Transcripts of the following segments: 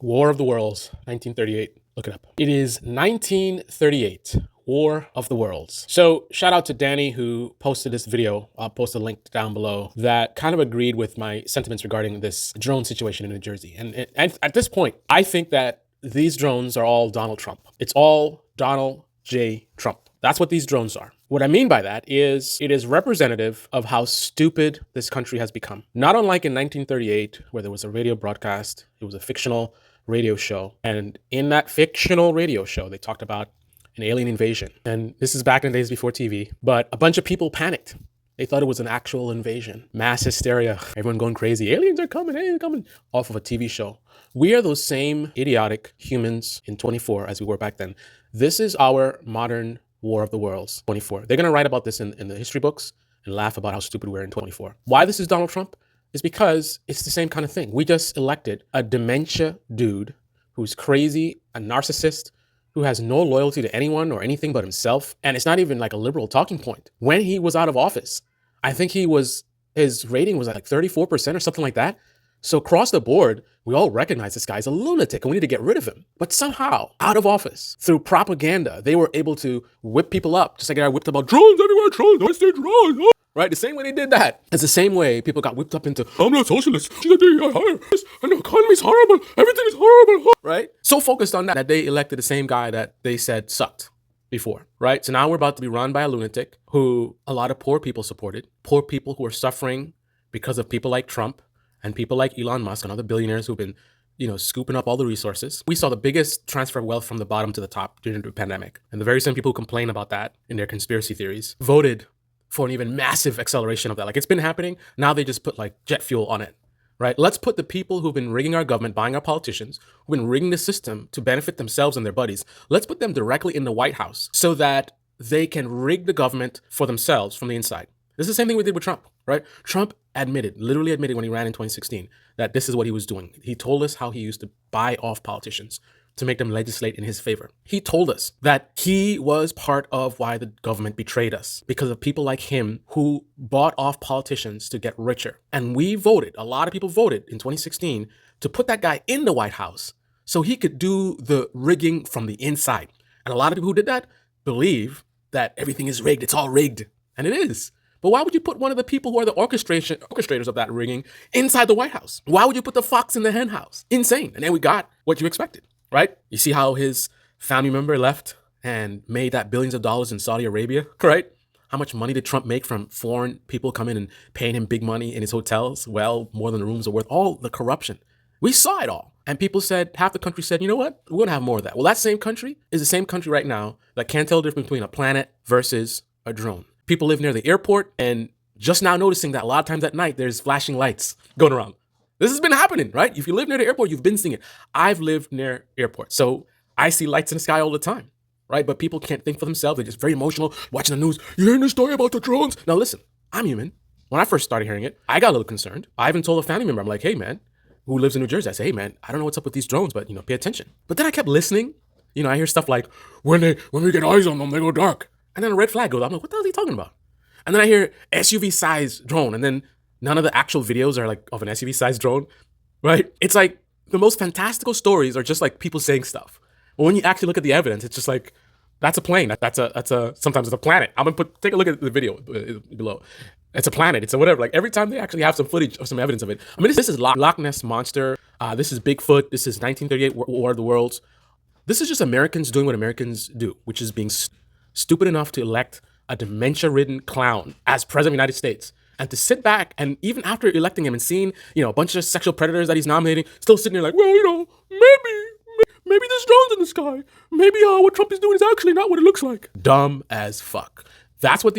War of the Worlds, 1938. Look it up. It is 1938, War of the Worlds. So shout out to Danny who posted this video. I'll post a link down below that kind of agreed with my sentiments regarding this drone situation in New Jersey. And at this point, I think that these drones are all Donald Trump. It's all Donald J. Trump. That's what these drones are. What I mean by that is it is representative of how stupid this country has become. Not unlike in 1938, where there was a radio broadcast, it was a fictional radio show. And in that fictional radio show, they talked about an alien invasion. And this is back in the days before TV, but a bunch of people panicked. They thought it was an actual invasion. Mass hysteria. Everyone going crazy. Aliens are coming, aliens are coming. Off of a TV show. We are those same idiotic humans in 24 as we were back then. This is our modern War of the Worlds, 24. They're going to write about this in the history books and laugh about how stupid we were in 24. Why this is Donald Trump is because it's the same kind of thing. We just elected a dementia dude who's crazy, a narcissist, who has no loyalty to anyone or anything but himself. And it's not even like a liberal talking point. When he was out of office, I think his rating was like 34% or something like that. So across the board, we all recognize this guy's a lunatic and we need to get rid of him. But somehow, out of office, through propaganda, they were able to whip people up. Just like I whipped about drones everywhere, drones, don't say drones. Oh. Right? The same way they did that. It's the same way people got whipped up into, I'm not socialist, and the economy's horrible, everything is horrible. Right? So focused on that they elected the same guy that they said sucked before, right? So now we're about to be run by a lunatic who a lot of poor people supported. Poor people who are suffering because of people like Trump and people like Elon Musk and other billionaires who've been, scooping up all the resources. We saw the biggest transfer of wealth from the bottom to the top during the pandemic. And the very same people who complain about that in their conspiracy theories voted for an even massive acceleration of that. Like it's been happening. Now they just put like jet fuel on it, right? Let's put the people who've been rigging our government, buying our politicians, who've been rigging the system to benefit themselves and their buddies. Let's put them directly in the White House so that they can rig the government for themselves from the inside. This is the same thing we did with Trump, right? Trump literally admitted when he ran in 2016 that this is what he was doing. He told us how he used to buy off politicians to make them legislate in his favor. He told us that he was part of why the government betrayed us because of people like him who bought off politicians to get richer. And we voted, a lot of people voted in 2016 to put that guy in the White House so he could do the rigging from the inside. And a lot of people who did that believe that everything is rigged. It's all rigged. And it is. But why would you put one of the people who are the orchestrators of that rigging inside the White House? Why would you put the fox in the hen house? Insane. And then we got what you expected, right? You see how his family member left and made that billions of dollars in Saudi Arabia, right? How much money did Trump make from foreign people coming and paying him big money in his hotels? Well, more than the rooms are worth. All the corruption. We saw it all. And people said, half the country said, you know what? We're going to have more of that. Well, that same country is the same country right now that can't tell the difference between a planet versus a drone. People live near the airport and just now noticing that a lot of times at night, there's flashing lights going around. This has been happening, right? If you live near the airport, you've been seeing it. I've lived near airports, so I see lights in the sky all the time, right? But people can't think for themselves. They're just very emotional, watching the news. You hearing the story about the drones? Now listen, I'm human. When I first started hearing it, I got a little concerned. I even told a family member, I'm like, hey man, who lives in New Jersey, I say, hey man, I don't know what's up with these drones, but pay attention. But then I kept listening. I hear stuff like, when we get eyes on them, they go dark. And then a red flag goes up. I'm like, what the hell is he talking about? And then I hear SUV-sized drone, and then none of the actual videos are like of an SUV-sized drone, right? It's like the most fantastical stories are just like people saying stuff. But when you actually look at the evidence, it's just like, that's a plane. Sometimes it's a planet. I'm gonna take a look at the video below. It's a planet. It's a whatever. Like every time they actually have some footage or some evidence of it. I mean, this is Loch Ness Monster. This is Bigfoot. This is 1938 War of the Worlds. This is just Americans doing what Americans do, which is being stupid enough to elect a dementia-ridden clown as president of the United States, and to sit back and even after electing him and seeing, a bunch of sexual predators that he's nominating, still sitting there like, well, maybe there's drones in the sky. Maybe what Trump is doing is actually not what it looks like. Dumb as fuck. That's what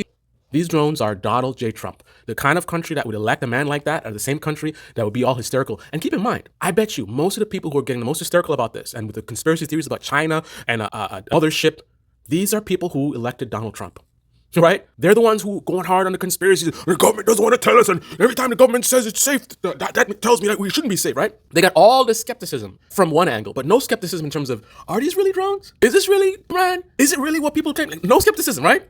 these drones are. Donald J. Trump. The kind of country that would elect a man like that are the same country that would be all hysterical. And keep in mind, I bet you most of the people who are getting the most hysterical about this and with the conspiracy theories about China and other ship, these are people who elected Donald Trump. Right? They're the ones who going hard on the conspiracies. The government doesn't want to tell us, and every time the government says it's safe, that tells me that we shouldn't be safe, right? They got all this skepticism from one angle, but no skepticism in terms of, are these really drones? Is this really, man? Is it really what people think? Like, no skepticism, right?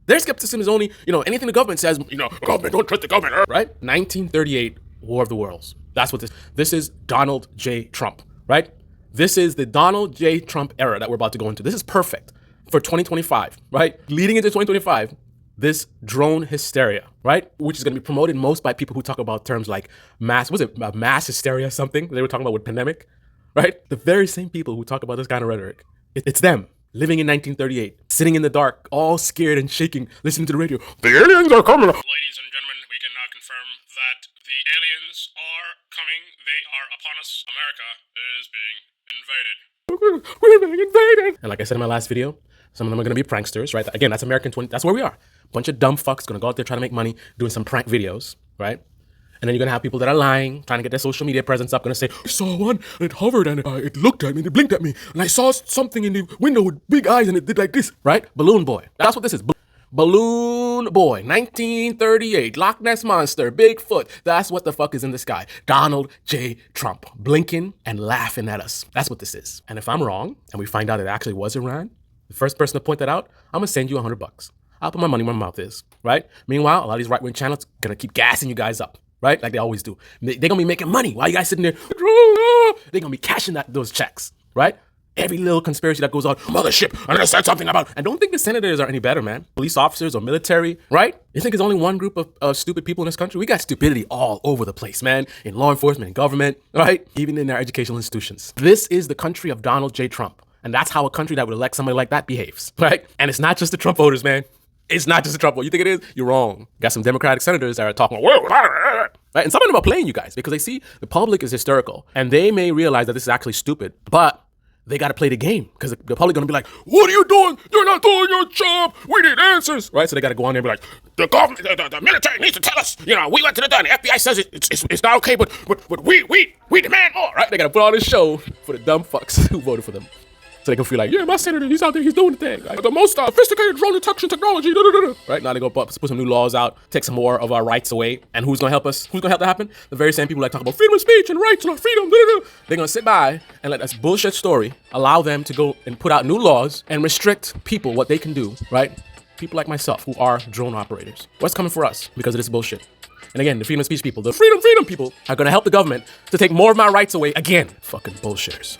Their skepticism is only, anything the government says, government, don't trust the government, right? 1938, War of the Worlds. That's what this is Donald J. Trump, right? This is the Donald J. Trump era that we're about to go into. This is perfect for 2025, right? Leading into 2025, this drone hysteria, right? Which is going to be promoted most by people who talk about terms like mass hysteria, something they were talking about with pandemic, right? The very same people who talk about this kind of rhetoric. It's them living in 1938, sitting in the dark, all scared and shaking, listening to the radio. The aliens are coming. Ladies and gentlemen, we can now confirm that the aliens are coming. They are upon us. America is being invaded. We're being invaded. And like I said in my last video, some of them are going to be pranksters, right? Again, that's American 20. That's where we are. Bunch of dumb fucks going to go out there trying to make money doing some prank videos, right? And then you're going to have people that are lying, trying to get their social media presence up, going to say, I saw one, and it hovered, and it looked at me, and it blinked at me, and I saw something in the window with big eyes, and it did like this, right? Balloon Boy. That's what this is. Balloon Boy, 1938, Loch Ness Monster, Bigfoot. That's what the fuck is in the sky. Donald J. Trump, blinking and laughing at us. That's what this is. And if I'm wrong, and we find out it actually was Iran, the first person to point that out, I'm gonna send you $100. I'll put my money where my mouth is, right? Meanwhile, a lot of these right-wing channels gonna keep gassing you guys up, right? Like they always do. They're gonna be making money while you guys sitting there. They're gonna be cashing those checks, right? Every little conspiracy that goes on, mothership, I'm gonna say something about. And don't think the senators are any better, man. Police officers or military, right? You think there's only one group of stupid people in this country? We got stupidity all over the place, man. In law enforcement, in government, right? Even in our educational institutions. This is the country of Donald J. Trump. And that's how a country that would elect somebody like that behaves, right? And it's not just the Trump voters, man. It's not just the Trump vote. You think it is? You're wrong. Got some Democratic senators that are talking, right? And some of them are playing you guys because they see the public is hysterical and they may realize that this is actually stupid, but they got to play the game because the public going to be like, what are you doing? You're not doing your job. We need answers, right? So they got to go on there and be like, the government, the military needs to tell us, we went to the done. The FBI says it's not okay, but we demand more, right? They got to put on this show for the dumb fucks who voted for them. So they can feel like, yeah, my senator, he's out there, he's doing the thing. Right? The most sophisticated drone detection technology. Right now they go put some new laws out, take some more of our rights away. And who's gonna help us? Who's gonna help that happen? The very same people that talk about freedom of speech and rights and freedom. They're gonna sit by and let this bullshit story allow them to go and put out new laws and restrict people what they can do, right? People like myself who are drone operators. What's coming for us because of this bullshit? And again, the freedom of speech people, the freedom people are gonna help the government to take more of my rights away again. Fucking bullshitters.